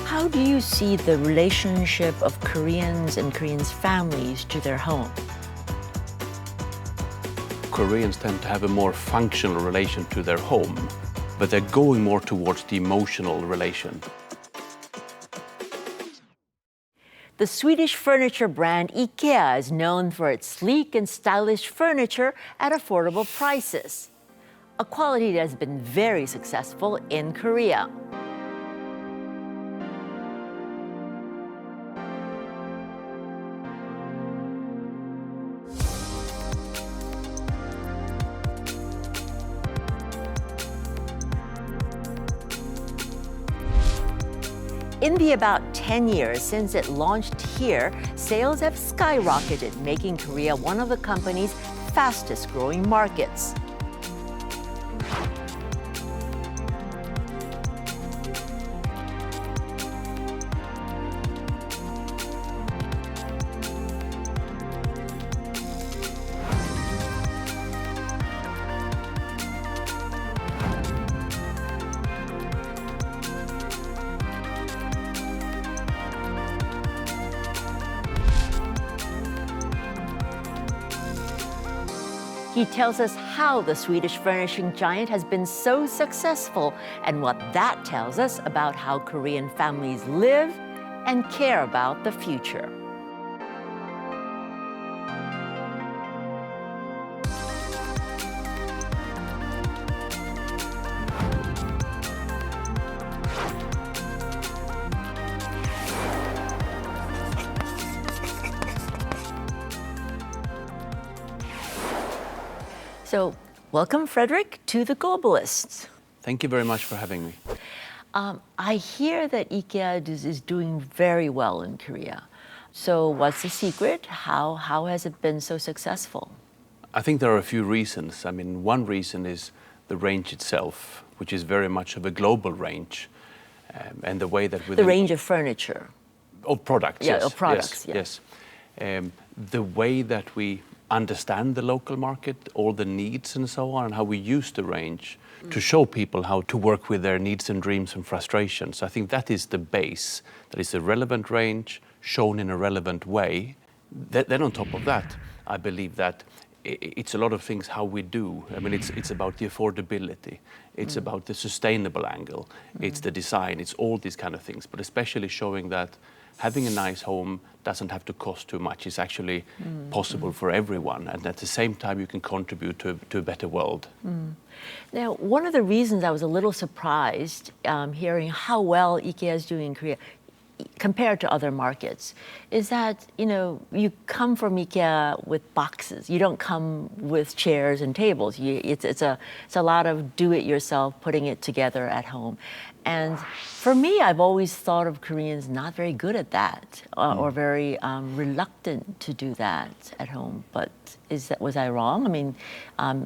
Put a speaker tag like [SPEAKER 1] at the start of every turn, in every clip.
[SPEAKER 1] How do you see the relationship of Koreans and Koreans' families to their home?
[SPEAKER 2] Koreans tend to have a more functional relation to their home, but they're going more towards the emotional relation.
[SPEAKER 1] The Swedish furniture brand IKEA is known for its sleek and stylish furniture at affordable prices, a quality that has been very successful in Korea. In the about 10 years since it launched here, sales have skyrocketed, making Korea one of the company's fastest growing markets. He tells us how the Swedish furnishing giant has been so successful and what that tells us about how Korean families live and care about the future. So, welcome, Fredrik, to the Globalists.
[SPEAKER 2] Thank you very much for having me.
[SPEAKER 1] I hear that IKEA is doing very well in Korea. So, what's the secret? How has it been so successful?
[SPEAKER 2] I think there are a few reasons. I mean, one reason is the range itself, which is very much of a global range, and the way that
[SPEAKER 1] the range of furniture.
[SPEAKER 2] Of products,
[SPEAKER 1] yeah,
[SPEAKER 2] yes.
[SPEAKER 1] Of products,
[SPEAKER 2] yes. The way that we understand the local market, all the needs and so on, and how we use the range to show people how to work with their needs and dreams and frustrations. I think that is the base, that is a relevant range shown in a relevant way. Then on top of that, I believe that it's a lot of things how we do. I mean, it's about the affordability, it's about the sustainable angle, it's the design, it's all these kind of things, but especially showing that having a nice home doesn't have to cost too much. It's actually possible for everyone, and at the same time you can contribute to a better world.
[SPEAKER 1] Now, one of the reasons I was a little surprised hearing how well IKEA is doing in Korea compared to other markets is that, you come from IKEA with boxes. You don't come with chairs and tables. It's a lot of do-it-yourself, putting it together at home. And for me, I've always thought of Koreans not very good at that or very reluctant to do that at home. But was I wrong? I mean,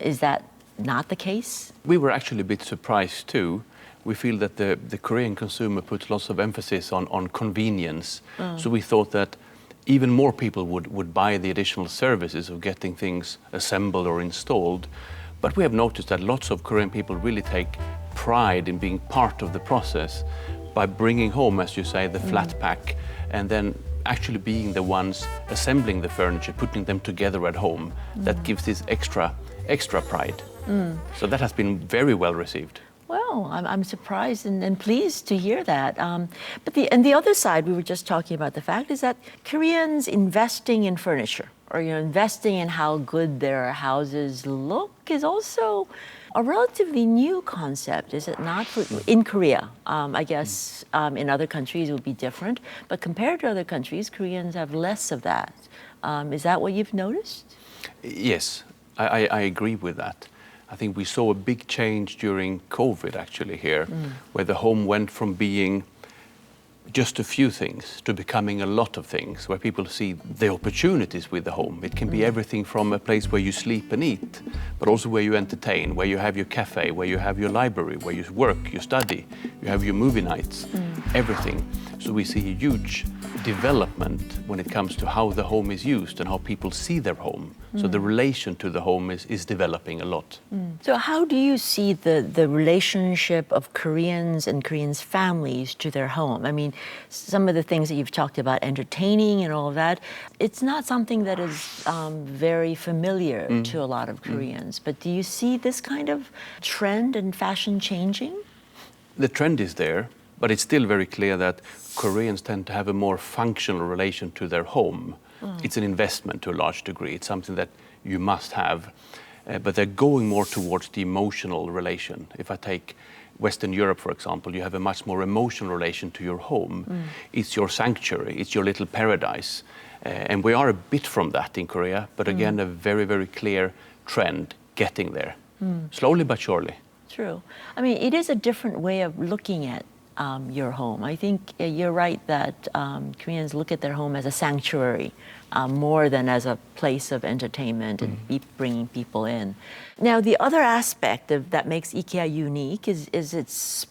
[SPEAKER 1] is that not the case?
[SPEAKER 2] We were actually a bit surprised too. We feel that the Korean consumer puts lots of emphasis on convenience. So we thought that even more people would buy the additional services of getting things assembled or installed. But we have noticed that lots of Korean people really take pride in being part of the process by bringing home, as you say, the flat pack, and then actually being the ones assembling the furniture, putting them together at home. That gives this extra pride. So that has been very well received.
[SPEAKER 1] Well, I'm surprised and pleased to hear that. But the other side, we were just talking about the fact is that Koreans investing in furniture or investing in how good their houses look is also a relatively new concept, is it not? In Korea, I guess in other countries it would be different, but compared to other countries, Koreans have less of that. Is that what you've noticed?
[SPEAKER 2] Yes, I agree with that. I think we saw a big change during COVID actually here, where the home went from being just a few things to becoming a lot of things, where people see the opportunities with the home. It can be everything from a place where you sleep and eat, but also where you entertain, where you have your cafe, where you have your library, where you work, you study, you have your movie nights, everything. So we see a huge development when it comes to how the home is used and how people see their home. So the relation to the home is developing a lot.
[SPEAKER 1] So how do you see the relationship of Koreans and Koreans' families to their home? I mean, some of the things that you've talked about, entertaining and all of that, it's not something that is very familiar to a lot of Koreans. But do you see this kind of trend and fashion changing?
[SPEAKER 2] The trend is there, but it's still very clear that Koreans tend to have a more functional relation to their home. It's an investment to a large degree. It's something that you must have. But they're going more towards the emotional relation. If I take Western Europe, for example, you have a much more emotional relation to your home. It's your sanctuary. It's your little paradise. And we are a bit from that in Korea, but again, a very, very clear trend getting there. Slowly but surely.
[SPEAKER 1] True. I mean, it is a different way of looking at your home. I think you're right that Koreans look at their home as a sanctuary more than as a place of entertainment and bringing people in. Now, the other aspect that makes IKEA unique is its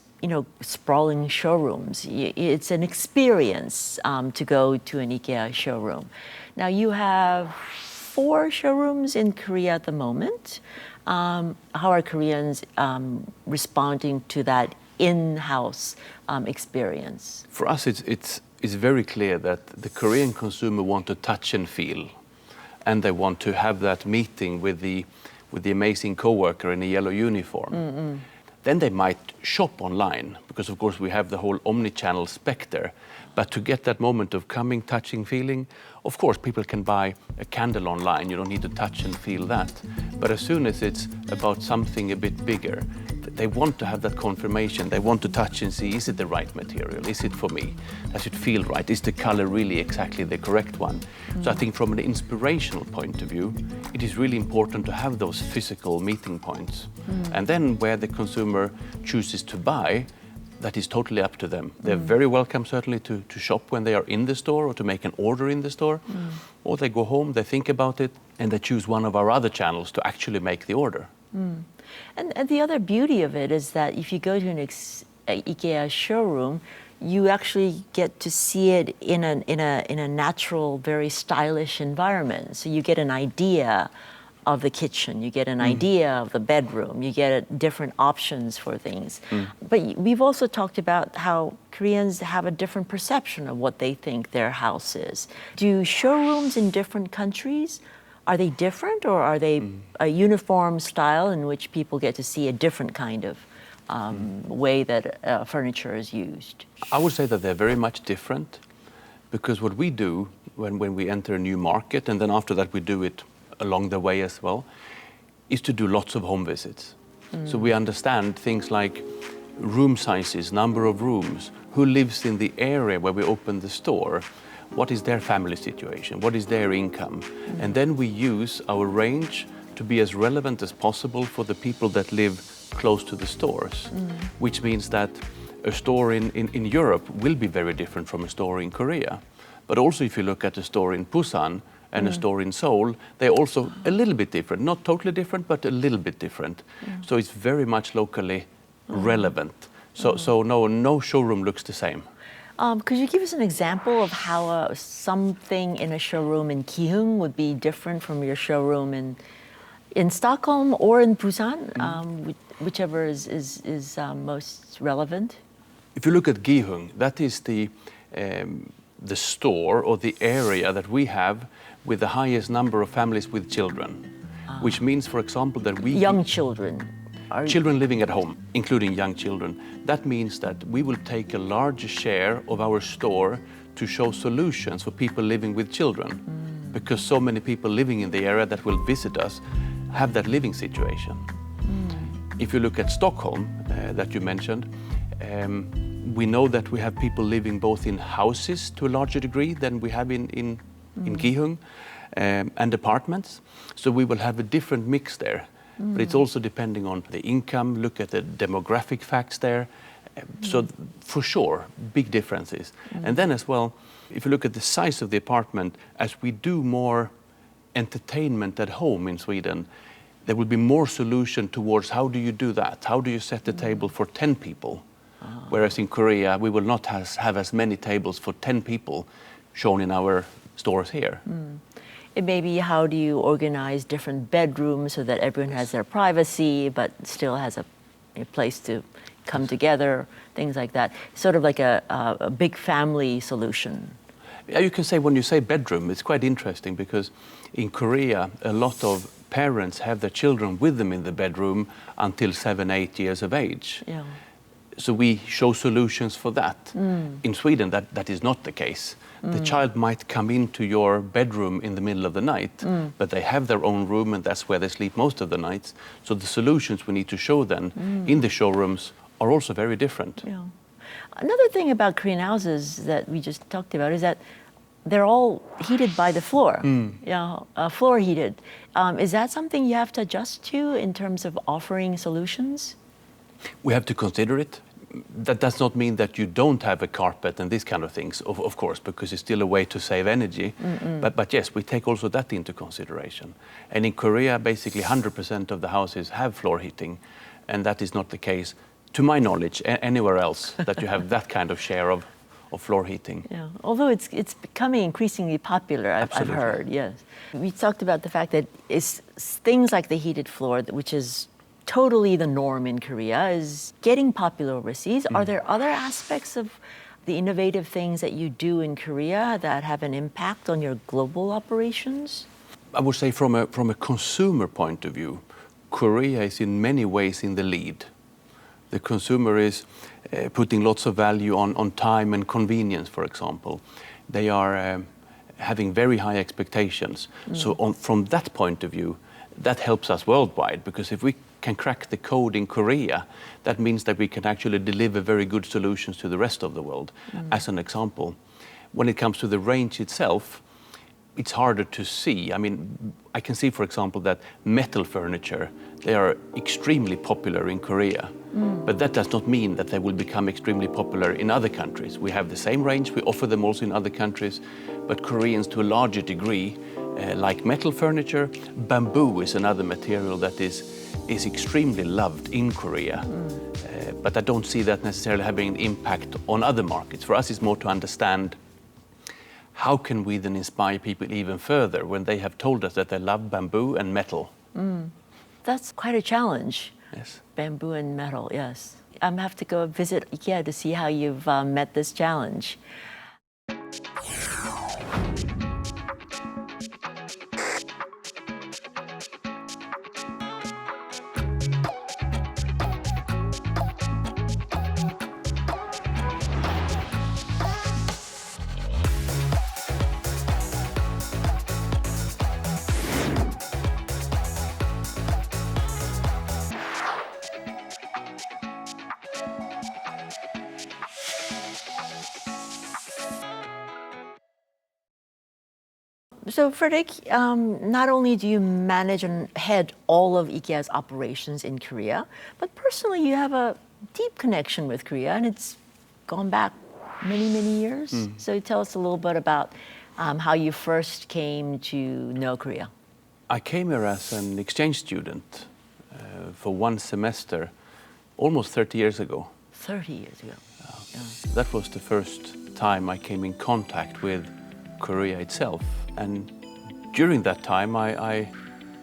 [SPEAKER 1] sprawling showrooms. It's an experience to go to an IKEA showroom. Now, you have 4 showrooms in Korea at the moment. How are Koreans responding to that in-house experience?
[SPEAKER 2] For us, it's very clear that the Korean consumer want to touch and feel, and they want to have that meeting with the amazing coworker in a yellow uniform. Then they might shop online, because of course we have the whole omni-channel specter. But to get that moment of coming, touching, feeling, of course people can buy a candle online. You don't need to touch and feel that. But as soon as it's about something a bit bigger, they want to have that confirmation. They want to touch and see, is it the right material? Is it for me? Does it feel right? Is the color really exactly the correct one? So I think from an inspirational point of view, it is really important to have those physical meeting points. And then where the consumer chooses to buy, that is totally up to them. They're very welcome, certainly, to shop when they are in the store or to make an order in the store. Or they go home, they think about it, and they choose one of our other channels to actually make the order.
[SPEAKER 1] And the other beauty of it is that if you go to an IKEA showroom, you actually get to see it in a natural, very stylish environment. So you get an idea of the kitchen, you get an idea of the bedroom, you get different options for things. But we've also talked about how Koreans have a different perception of what they think their house is. Do showrooms in different countries, are they different, or are they a uniform style in which people get to see a different kind of way that furniture is used?
[SPEAKER 2] I would say that they're very much different, because what we do when we enter a new market, and then after that we do it along the way as well, is to do lots of home visits. So we understand things like room sizes, number of rooms, who lives in the area where we open the store, what is their family situation, what is their income. And then we use our range to be as relevant as possible for the people that live close to the stores, which means that a store in Europe will be very different from a store in Korea. But also if you look at a store in Busan and a store in Seoul, they're also a little bit different. Not totally different, but a little bit different. So it's very much locally relevant. So no showroom looks the same.
[SPEAKER 1] Could you give us an example of how something in a showroom in Gihung would be different from your showroom in Stockholm or in Busan, whichever is most relevant?
[SPEAKER 2] If you look at Gihung, that is the store or the area that we have with the highest number of families with children, which means, for example, that we...
[SPEAKER 1] Young children.
[SPEAKER 2] Children living at home, including young children. That means that we will take a larger share of our store to show solutions for people living with children, because so many people living in the area that will visit us have that living situation. If you look at Stockholm, that you mentioned, we know that we have people living both in houses to a larger degree than we have in Gihung, and apartments. So we will have a different mix there. But it's also depending on the income, look at the demographic facts there. So for sure, big differences. And then as well, if you look at the size of the apartment, as we do more entertainment at home in Sweden, there will be more solution towards how do you do that? How do you set the table for 10 people? Whereas in Korea, we will not have as many tables for 10 people. shown in our stores here.
[SPEAKER 1] It may be how do you organize different bedrooms so that everyone has their privacy but still has a place to come together, things like that. Sort of like a big family solution.
[SPEAKER 2] Yeah, you can say when you say bedroom, it's quite interesting because in Korea, a lot of parents have their children with them in the bedroom until 7, 8 years of age.
[SPEAKER 1] Yeah.
[SPEAKER 2] So we show solutions for that. In Sweden, that is not the case. The child might come into your bedroom in the middle of the night, but they have their own room and that's where they sleep most of the nights. So the solutions we need to show then in the showrooms are also very different.
[SPEAKER 1] Yeah. Another thing about Korean houses that we just talked about is that they're all heated by the floor, floor heated. Is that something you have to adjust to in terms of offering solutions?
[SPEAKER 2] We have to consider it. That does not mean that you don't have a carpet and these kind of things, of course, because it's still a way to save energy. But yes, we take also that into consideration. And in Korea, basically 100% of the houses have floor heating, and that is not the case, to my knowledge, anywhere else that you have that kind of share of floor heating.
[SPEAKER 1] Yeah, although it's becoming increasingly popular, I've heard, yes. We talked about the fact that it's things like the heated floor, which is totally the norm in Korea, is getting popular overseas. Are there other aspects of the innovative things that you do in Korea that have an impact on your global operations?
[SPEAKER 2] I would say from a consumer point of view, Korea is in many ways in the lead. The consumer is putting lots of value on time and convenience, for example. They are having very high expectations. So from that point of view, that helps us worldwide, because if we can crack the code in Korea, that means that we can actually deliver very good solutions to the rest of the world. As an example, when it comes to the range itself, it's harder to see. I mean, I can see, for example, that metal furniture, they are extremely popular in Korea. But that does not mean that they will become extremely popular in other countries. We have the same range, we offer them also in other countries, but Koreans to a larger degree like metal furniture. Bamboo is another material that is extremely loved in Korea. But I don't see that necessarily having an impact on other markets. For us, it's more to understand how can we then inspire people even further when they have told us that they love bamboo and metal.
[SPEAKER 1] That's quite a challenge.
[SPEAKER 2] Yes.
[SPEAKER 1] Bamboo and metal, yes. I'm gonna have to go visit IKEA to see how you've met this challenge. So Fredrik, not only do you manage and head all of IKEA's operations in Korea, but personally you have a deep connection with Korea, and it's gone back many, many years. So tell us a little bit about how you first came to know Korea.
[SPEAKER 2] I came here as an exchange student for one semester almost 30 years ago.
[SPEAKER 1] 30 years ago. Yeah.
[SPEAKER 2] That was the first time I came in contact with Korea itself. And during that time, I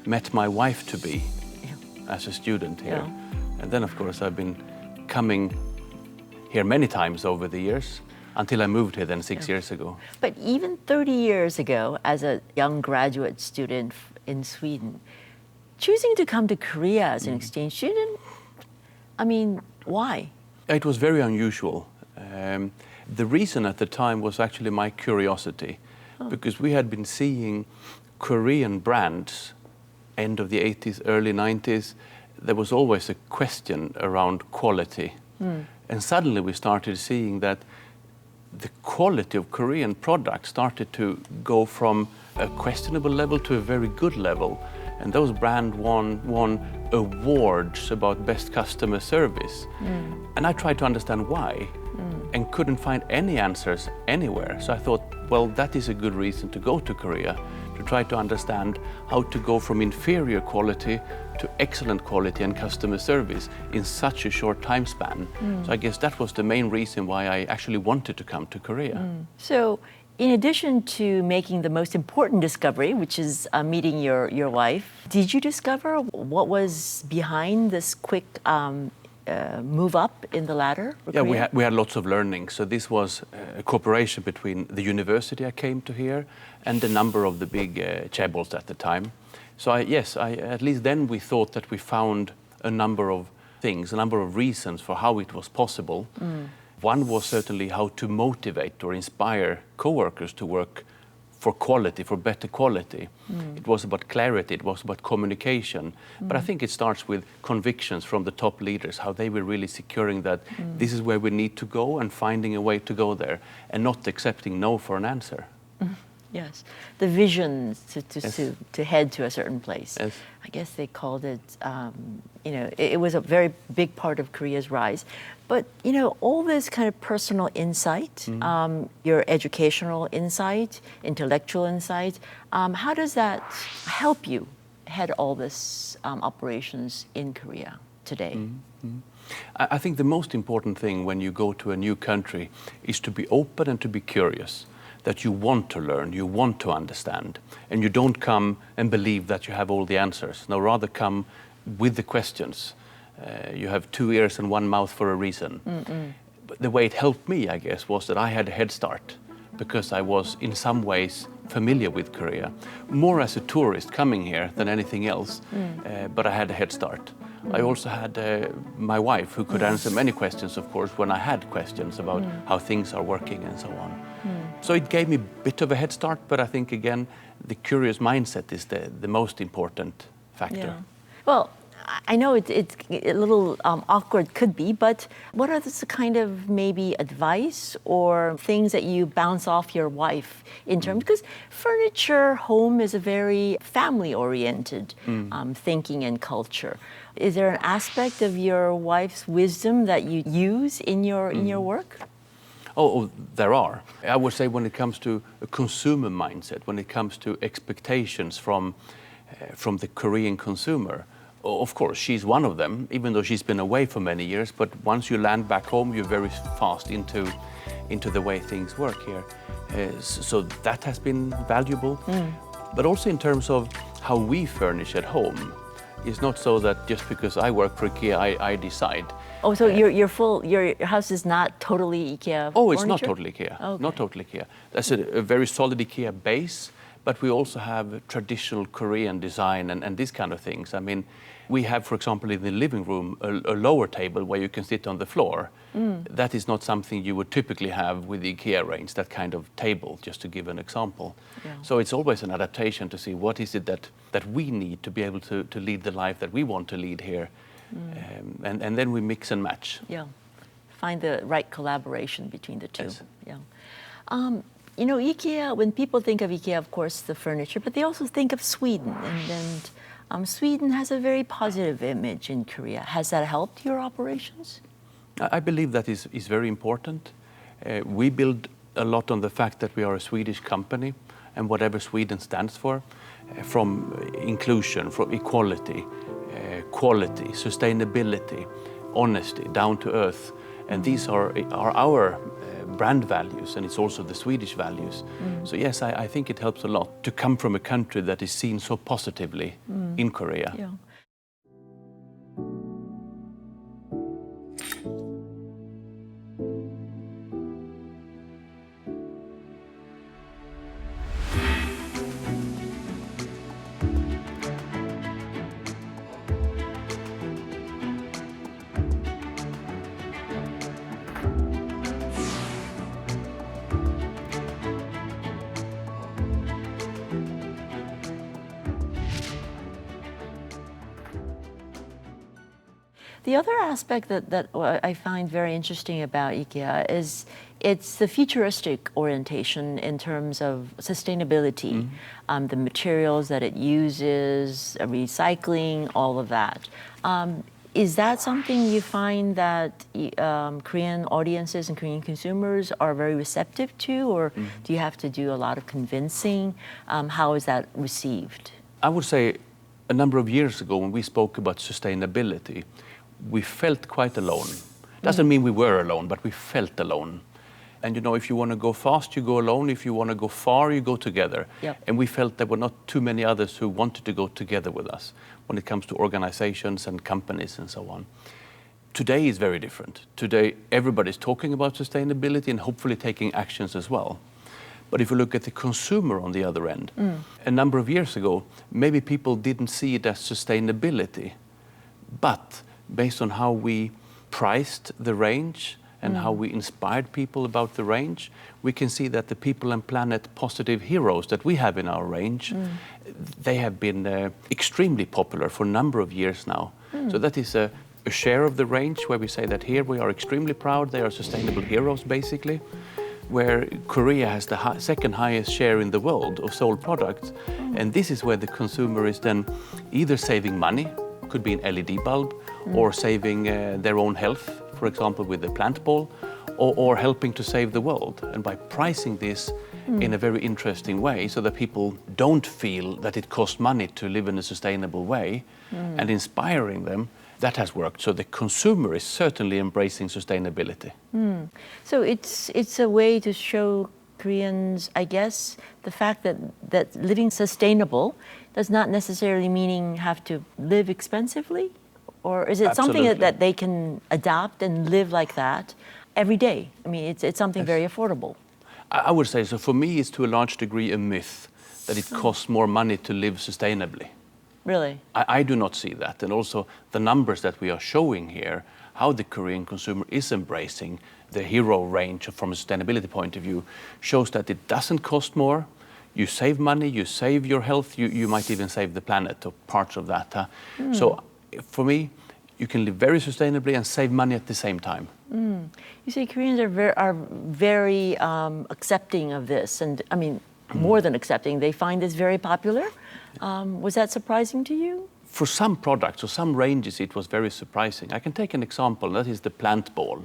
[SPEAKER 2] met my wife-to-be as a student here.
[SPEAKER 1] Yeah.
[SPEAKER 2] And then, of course, I've been coming here many times over the years until I moved here then 6 years ago.
[SPEAKER 1] But even 30 years ago, as a young graduate student in Sweden, choosing to come to Korea as an exchange student, I mean, why?
[SPEAKER 2] It was very unusual. The reason at the time was actually my curiosity. Because we had been seeing Korean brands, end of the 80s, early 90s, there was always a question around quality. And suddenly we started seeing that the quality of Korean products started to go from a questionable level to a very good level. And those brands won awards about best customer service. And I tried to understand why and couldn't find any answers anywhere. So I thought, well, that is a good reason to go to Korea, to try to understand how to go from inferior quality to excellent quality and customer service in such a short time span. So I guess that was the main reason why I actually wanted to come to Korea.
[SPEAKER 1] So In addition to making the most important discovery, which is meeting your wife, did you discover what was behind this quick move up in the ladder?
[SPEAKER 2] Yeah, we had lots of learning. So this was a cooperation between the university I came to here and a number of the big chaebols at the time. So at least then we thought that we found a number of things, a number of reasons for how it was possible. One was certainly how to motivate or inspire coworkers to work for quality, for better quality. It was about clarity, it was about communication. But I think it starts with convictions from the top leaders, how they were really securing that this is where we need to go and finding a way to go there and not accepting no for an answer.
[SPEAKER 1] Yes, the vision
[SPEAKER 2] Yes.
[SPEAKER 1] to head to a certain place.
[SPEAKER 2] Yes.
[SPEAKER 1] I guess they called it, it was a very big part of Korea's rise. But, all this kind of personal insight, your educational insight, intellectual insight, how does that help you head all this operations in Korea today?
[SPEAKER 2] I think the most important thing when you go to a new country is to be open and to be curious. That you want to learn, you want to understand, and you don't come and believe that you have all the answers. No, rather come with the questions. You have 2 ears and 1 mouth for a reason. But the way it helped me, I guess, was that I had a head start because I was in some ways familiar with Korea, more as a tourist coming here than anything else, but I had a head start. I also had my wife who could answer many questions, of course, when I had questions about how things are working and so on. So it gave me a bit of a head start, but I think, again, the curious mindset is the most important factor.
[SPEAKER 1] Yeah. Well, I know it's a little awkward, could be, but what are the kind of maybe advice or things that you bounce off your wife in terms, because furniture, home is a very family-oriented thinking and culture. Is there an aspect of your wife's wisdom that you use in your work?
[SPEAKER 2] Oh, there are. I would say when it comes to a consumer mindset, when it comes to expectations from the Korean consumer, of course, she's one of them, even though she's been away for many years. But once you land back home, you're very fast into the way things work here. So that has been valuable. But also in terms of how we furnish at home, it's not so that just because I work for IKEA, I decide.
[SPEAKER 1] Oh, so your house is not totally IKEA
[SPEAKER 2] Oh, it's
[SPEAKER 1] furniture?
[SPEAKER 2] not totally IKEA.
[SPEAKER 1] Okay.
[SPEAKER 2] Not totally IKEA. That's a very solid IKEA base, but we also have traditional Korean design and these kind of things. I mean, we have, for example, in the living room, a lower table where you can sit on the floor. That is not something you would typically have with the IKEA range, that kind of table, just to give an example.
[SPEAKER 1] Yeah.
[SPEAKER 2] So it's always an adaptation to see what is it that we need to be able to lead the life that we want to lead here. And then we mix and match.
[SPEAKER 1] Yeah, find the right collaboration between the two.
[SPEAKER 2] Yes.
[SPEAKER 1] Yeah. IKEA, when people think of IKEA, of course, the furniture, but they also think of Sweden. And Sweden has a very positive image in Korea. Has that helped your operations?
[SPEAKER 2] I believe that is very important. We build a lot on the fact that we are a Swedish company and whatever Sweden stands for, from inclusion, from equality, quality, sustainability, honesty, down to earth. And these are our brand values, and it's also the Swedish values. So yes, I think it helps a lot to come from a country that is seen so positively in Korea.
[SPEAKER 1] Yeah. The other aspect that I find very interesting about IKEA is it's the futuristic orientation in terms of sustainability, the materials that it uses, recycling, all of that. Is that something you find that Korean audiences and Korean consumers are very receptive to, or do you have to do a lot of convincing? How is that received?
[SPEAKER 2] I would say a number of years ago when we spoke about sustainability, we felt quite alone. Doesn't mean we were alone, but we felt alone. And if you want to go fast, you go alone. If you want to go far, you go together.
[SPEAKER 1] Yep.
[SPEAKER 2] And we felt there were not too many others who wanted to go together with us when it comes to organizations and companies and so on. Today is very different. Today, everybody's talking about sustainability and hopefully taking actions as well. But if you look at the consumer on the other end, a number of years ago, maybe people didn't see it as sustainability. But based on how we priced the range and how we inspired people about the range, we can see that the people and planet positive heroes that we have in our range, they have been extremely popular for a number of years now. So that is a share of the range where we say that here we are extremely proud, they are sustainable heroes basically, where Korea has the second highest share in the world of sold products. And this is where the consumer is then either saving money, could be an LED bulb, or saving their own health, for example, with the plant ball, or helping to save the world. And by pricing this in a very interesting way so that people don't feel that it costs money to live in a sustainable way and inspiring them, that has worked. So the consumer is certainly embracing sustainability.
[SPEAKER 1] So it's a way to show Koreans, I guess, the fact that living sustainable does not necessarily mean have to live expensively? Or is it something
[SPEAKER 2] Absolutely.
[SPEAKER 1] that they can adopt and live like that every day? I mean, it's something very affordable.
[SPEAKER 2] I would say so. For me, it's to a large degree a myth that it costs more money to live sustainably.
[SPEAKER 1] Really?
[SPEAKER 2] I do not see that. And also the numbers that we are showing here, how the Korean consumer is embracing the hero range from a sustainability point of view, shows that it doesn't cost more. You save money, you save your health, you might even save the planet or parts of that. So for me, you can live very sustainably and save money at the same time.
[SPEAKER 1] You see, Koreans are very accepting of this, and I mean, more than accepting, they find this very popular. Was that surprising to you?
[SPEAKER 2] For some products or some ranges, it was very surprising. I can take an example, that is the plant ball.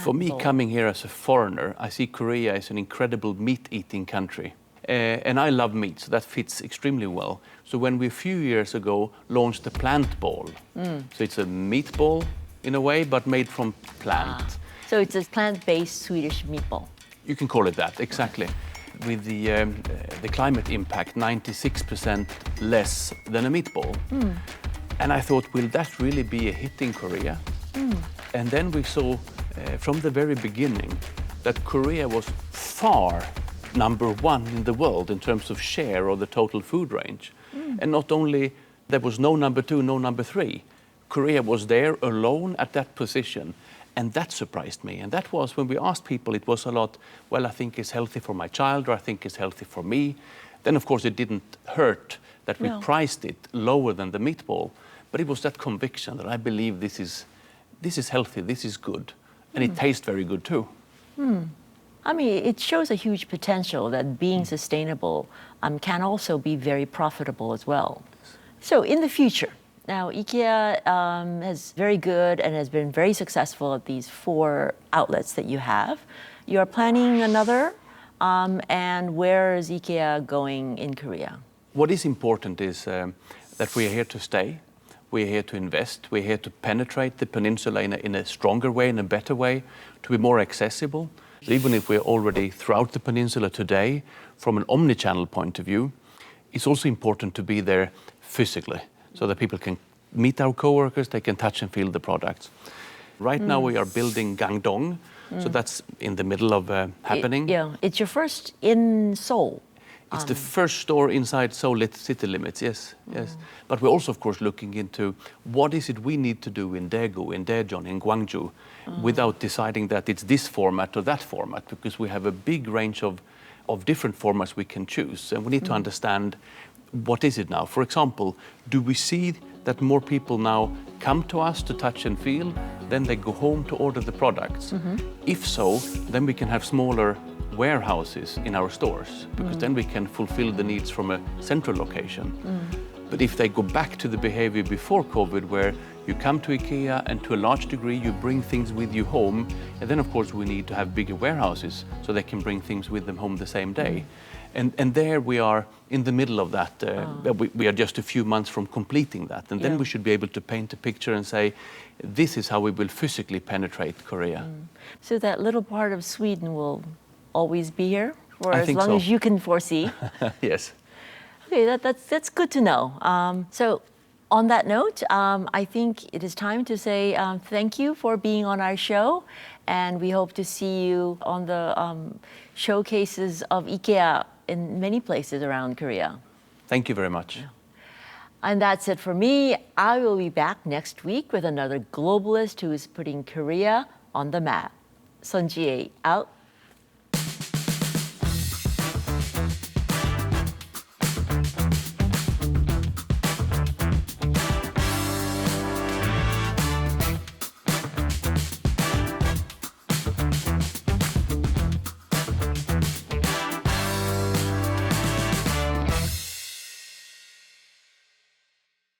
[SPEAKER 2] For me, coming here as a foreigner, I see Korea as an incredible meat-eating country. And I love meat, so that fits extremely well. So when we a few years ago launched the plant ball, so it's a meatball in a way, but made from plant.
[SPEAKER 1] So it's a plant-based Swedish meatball.
[SPEAKER 2] You can call it that, exactly. With the climate impact, 96% less than a meatball. And I thought, will that really be a hit in Korea? And then we saw from the very beginning that Korea was far number one in the world in terms of share of the total food range. And not only there was no number two, no number three, Korea was there alone at that position. And that surprised me. And that was when we asked people, it was a lot, well, I think it's healthy for my child, or I think it's healthy for me. Then, of course, it didn't hurt that we priced it lower than the meatball. But it was that conviction that I believe this is healthy, this is good. And it tastes very good too.
[SPEAKER 1] I mean, it shows a huge potential that being sustainable can also be very profitable as well. So in the future, now IKEA is very good and has been very successful at these 4 outlets that you have. You are planning another, and where is IKEA going in Korea?
[SPEAKER 2] What is important is that we are here to stay. We are here to invest. We're here to penetrate the peninsula in a stronger way, in a better way, to be more accessible. So even if we're already throughout the peninsula today, from an omni-channel point of view, it's also important to be there physically so that people can meet our coworkers, they can touch and feel the products. Right now we are building Gangdong, so that's in the middle of happening.
[SPEAKER 1] It's your first in Seoul.
[SPEAKER 2] It's the first store inside Seoul city limits, yes. But we're also, of course, looking into what is it we need to do in Daegu, in Daejeon, in Gwangju, without deciding that it's this format or that format, because we have a big range of different formats we can choose. And we need to understand what is it now. For example, do we see that more people now come to us to touch and feel, then they go home to order the products? If so, then we can have smaller warehouses in our stores, because then we can fulfill the needs from a central location. But if they go back to the behavior before COVID, where you come to IKEA and to a large degree you bring things with you home, and then of course we need to have bigger warehouses so they can bring things with them home the same day. And there we are in the middle of that. We are just a few months from completing that. And then we should be able to paint a picture and say, this is how we will physically penetrate Korea.
[SPEAKER 1] So that little part of Sweden will always be here for
[SPEAKER 2] I
[SPEAKER 1] as
[SPEAKER 2] think
[SPEAKER 1] long
[SPEAKER 2] so.
[SPEAKER 1] as you can foresee.
[SPEAKER 2] Yes.
[SPEAKER 1] Okay, that's good to know. So on that note, I think it is time to say thank you for being on our show. And we hope to see you on the showcases of IKEA in many places around Korea.
[SPEAKER 2] Thank you very much.
[SPEAKER 1] And that's it for me. I will be back next week with another globalist who is putting Korea on the map. Sunji out.